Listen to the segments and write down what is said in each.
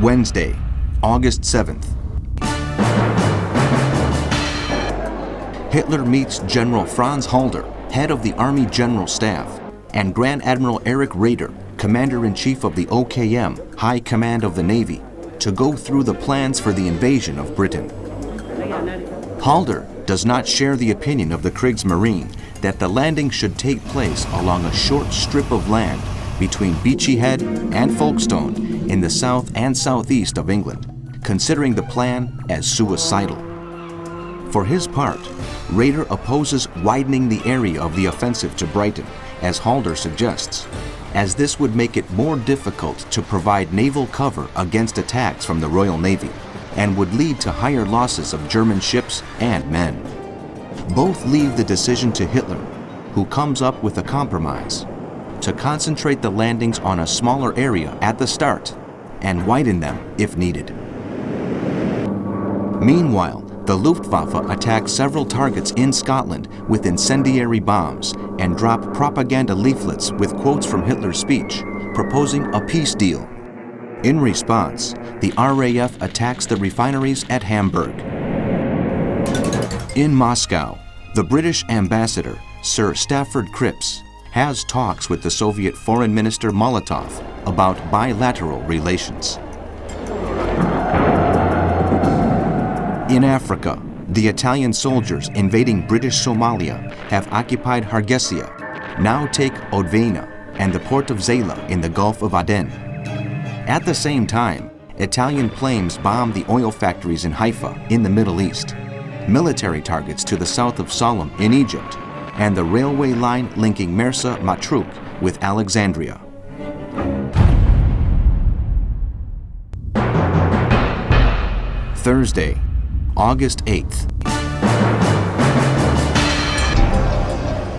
Wednesday, August 7th. Hitler meets General Franz Halder, head of the Army General Staff, and Grand Admiral Erich Raeder, Commander-in-Chief of the OKM, High Command of the Navy, to go through the plans for the invasion of Britain. Halder does not share the opinion of the Kriegsmarine that the landing should take place along a short strip of land between Beachy Head and Folkestone in the south and southeast of England, considering the plan as suicidal. For his part, Raeder opposes widening the area of the offensive to Brighton, as Halder suggests, as this would make it more difficult to provide naval cover against attacks from the Royal Navy and would lead to higher losses of German ships and men. Both leave the decision to Hitler, who comes up with a compromise to concentrate the landings on a smaller area at the start and widen them if needed. Meanwhile, the Luftwaffe attack several targets in Scotland with incendiary bombs and drop propaganda leaflets with quotes from Hitler's speech proposing a peace deal. In response, the RAF attacks the refineries at Hamburg. In Moscow, the British ambassador, Sir Stafford Cripps, has talks with the Soviet Foreign Minister Molotov about bilateral relations. In Africa, the Italian soldiers invading British Somalia have occupied Hargeisa, now take Odvena and the port of Zayla in the Gulf of Aden. At the same time, Italian planes bomb the oil factories in Haifa in the Middle East, military targets to the south of Salem in Egypt, and the railway line linking Mersa Matruh with Alexandria. Thursday, August 8th.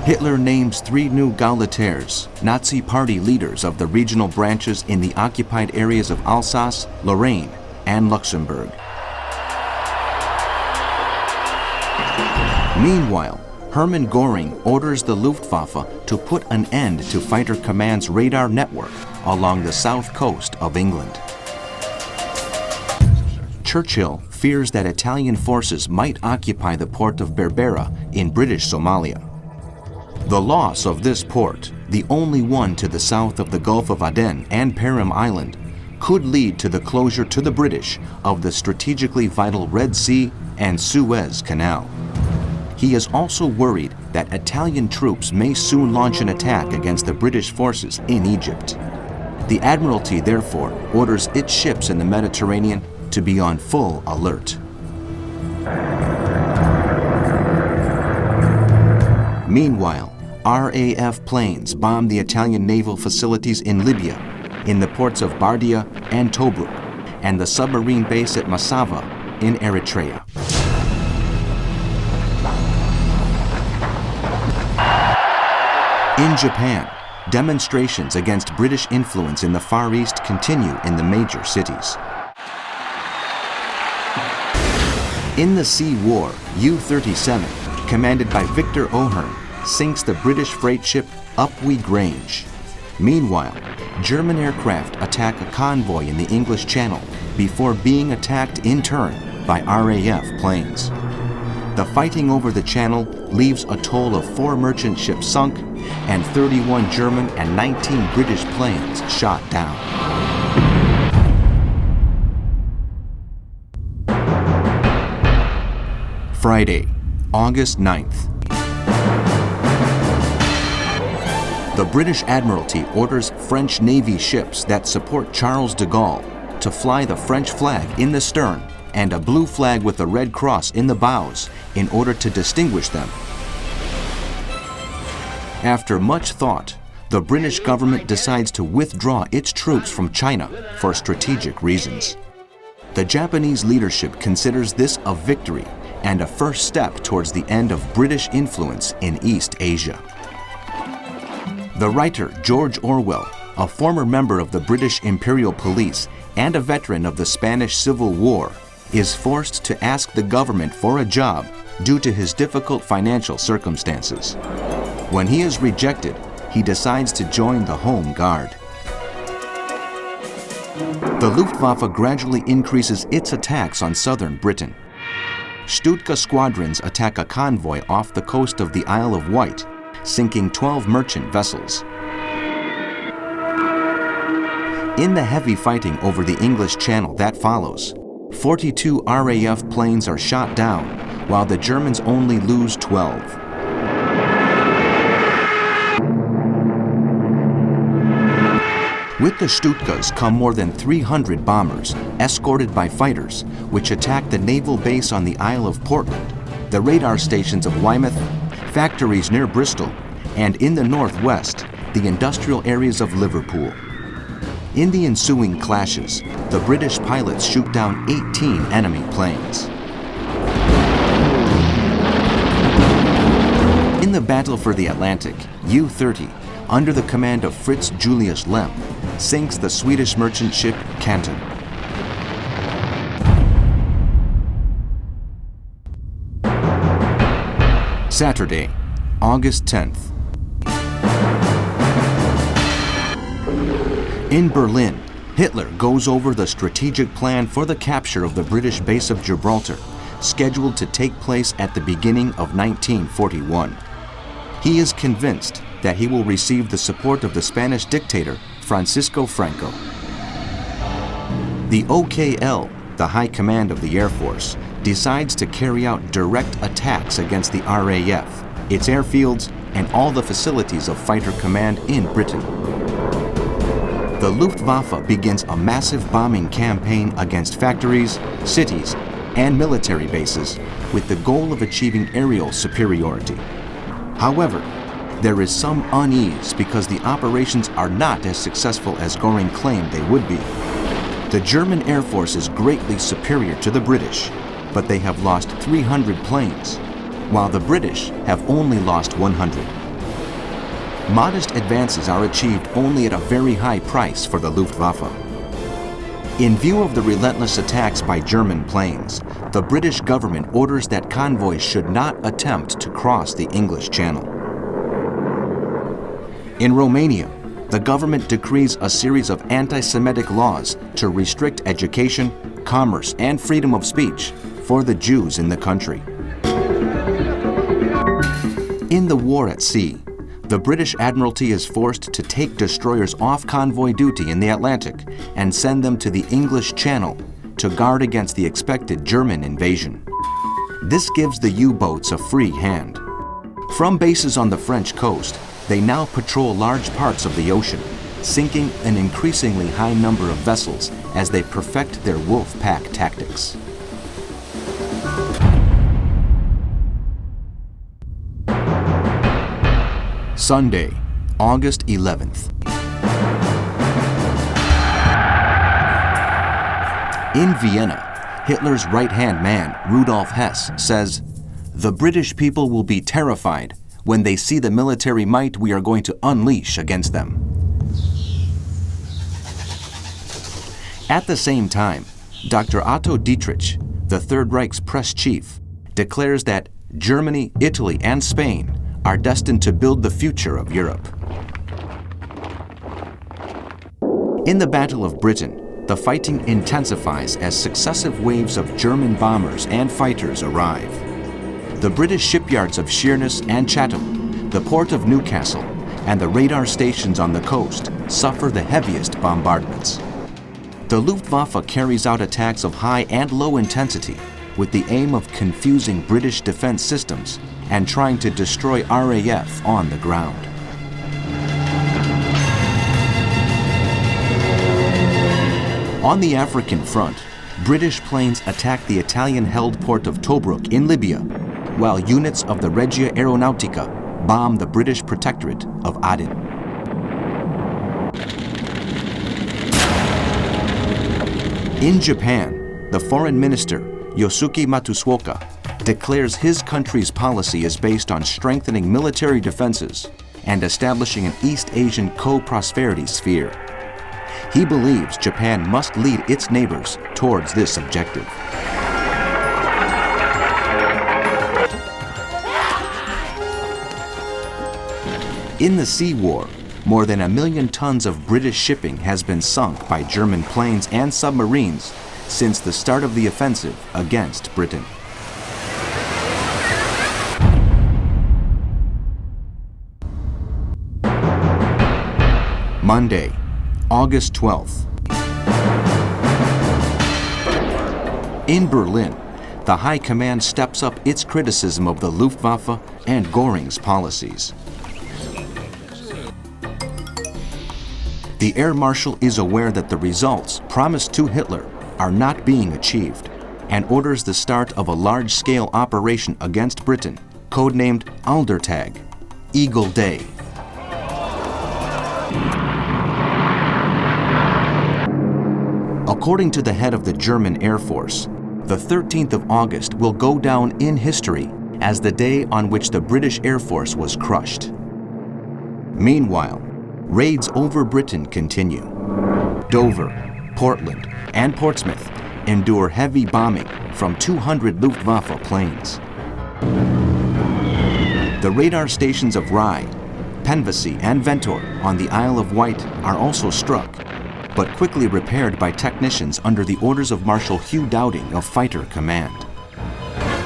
Hitler names 3 new Gauleiters, Nazi party leaders of the regional branches in the occupied areas of Alsace, Lorraine, and Luxembourg. Meanwhile, Hermann Göring orders the Luftwaffe to put an end to Fighter Command's radar network along the south coast of England. Churchill fears that Italian forces might occupy the port of Berbera in British Somalia. The loss of this port, the only one to the south of the Gulf of Aden and Perim Island, could lead to the closure to the British of the strategically vital Red Sea and Suez Canal. He is also worried that Italian troops may soon launch an attack against the British forces in Egypt. The Admiralty therefore orders its ships in the Mediterranean to be on full alert. Meanwhile, RAF planes bomb the Italian naval facilities in Libya, in the ports of Bardia and Tobruk, and the submarine base at Massawa in Eritrea. In Japan, demonstrations against British influence in the Far East continue in the major cities. In the Sea War, U-37, commanded by Victor O'Hearn, sinks the British freight ship Upwee Grange. Meanwhile, German aircraft attack a convoy in the English Channel before being attacked in turn by RAF planes. The fighting over the Channel leaves a toll of 4 merchant ships sunk and 31 German and 19 British planes shot down. Friday, August 9th. The British Admiralty orders French Navy ships that support Charles de Gaulle to fly the French flag in the stern and a blue flag with a red cross in the bows in order to distinguish them. After much thought, the British government decides to withdraw its troops from China for strategic reasons. The Japanese leadership considers this a victory and a first step towards the end of British influence in East Asia. The writer George Orwell, a former member of the British Imperial Police and a veteran of the Spanish Civil War, is forced to ask the government for a job due to his difficult financial circumstances. When he is rejected, he decides to join the Home Guard. The Luftwaffe gradually increases its attacks on southern Britain. Stutka squadrons attack a convoy off the coast of the Isle of Wight, sinking 12 merchant vessels. In the heavy fighting over the English Channel that follows, 42 RAF planes are shot down, while the Germans only lose 12. With the Stutkas come more than 300 bombers, escorted by fighters, which attack the naval base on the Isle of Portland, the radar stations of Weymouth, factories near Bristol, and in the northwest, the industrial areas of Liverpool. In the ensuing clashes, the British pilots shoot down 18 enemy planes. In the battle for the Atlantic, U-30, under the command of Fritz Julius Lemp, sinks the Swedish merchant ship Canton. Saturday, August 10th. In Berlin, Hitler goes over the strategic plan for the capture of the British base of Gibraltar, scheduled to take place at the beginning of 1941. He is convinced that he will receive the support of the Spanish dictator, Francisco Franco. The OKL, the High Command of the Air Force, decides to carry out direct attacks against the RAF, its airfields, and all the facilities of fighter command in Britain. The Luftwaffe begins a massive bombing campaign against factories, cities, and military bases with the goal of achieving aerial superiority. However, there is some unease because the operations are not as successful as Göring claimed they would be. The German Air Force is greatly superior to the British, but they have lost 300 planes, while the British have only lost 100. Modest advances are achieved only at a very high price for the Luftwaffe. In view of the relentless attacks by German planes, the British government orders that convoys should not attempt to cross the English Channel. In Romania, the government decrees a series of anti-Semitic laws to restrict education, commerce, and freedom of speech for the Jews in the country. In the war at sea, the British Admiralty is forced to take destroyers off convoy duty in the Atlantic and send them to the English Channel to guard against the expected German invasion. This gives the U-boats a free hand. From bases on the French coast, they now patrol large parts of the ocean, sinking an increasingly high number of vessels as they perfect their wolf pack tactics. Sunday, August 11th. In Vienna, Hitler's right-hand man, Rudolf Hess, says, "The British people will be terrified when they see the military might we are going to unleash against them." At the same time, Dr. Otto Dietrich, the Third Reich's press chief, declares that Germany, Italy, and Spain are destined to build the future of Europe. In the Battle of Britain, the fighting intensifies as successive waves of German bombers and fighters arrive. The British shipyards of Sheerness and Chatham, the port of Newcastle, and the radar stations on the coast suffer the heaviest bombardments. The Luftwaffe carries out attacks of high and low intensity with the aim of confusing British defense systems and trying to destroy RAF on the ground. On the African front, British planes attack the Italian-held port of Tobruk in Libya, while units of the Regia Aeronautica bomb the British protectorate of Aden. In Japan, the foreign minister, Yosuke Matsuoka, declares his country's policy is based on strengthening military defenses and establishing an East Asian co-prosperity sphere. He believes Japan must lead its neighbors towards this objective. In the Sea War, more than 1 million tons of British shipping has been sunk by German planes and submarines since the start of the offensive against Britain. Monday, August 12th. In Berlin, the High Command steps up its criticism of the Luftwaffe and Göring's policies. The Air Marshal is aware that the results promised to Hitler are not being achieved and orders the start of a large-scale operation against Britain, codenamed Aldertag, Eagle Day. According to the head of the German Air Force, the 13th of August will go down in history as the day on which the British Air Force was crushed. Meanwhile, raids over Britain continue. Dover, Portland, and Portsmouth endure heavy bombing from 200 Luftwaffe planes. The radar stations of Rye, Penvesey, and Ventor on the Isle of Wight are also struck, but quickly repaired by technicians under the orders of Marshal Hugh Dowding of Fighter Command.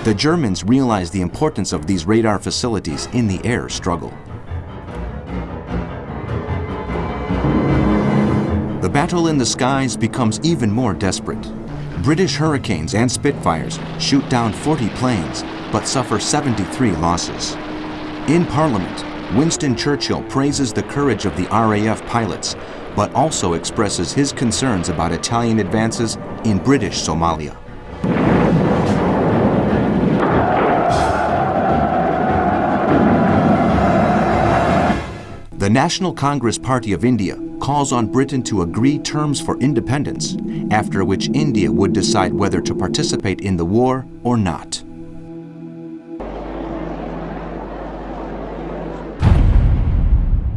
The Germans realize the importance of these radar facilities in the air struggle. The battle in the skies becomes even more desperate. British Hurricanes and Spitfires shoot down 40 planes, but suffer 73 losses. In Parliament, Winston Churchill praises the courage of the RAF pilots, but also expresses his concerns about Italian advances in British Somalia. The National Congress Party of India calls on Britain to agree terms for independence, after which India would decide whether to participate in the war or not.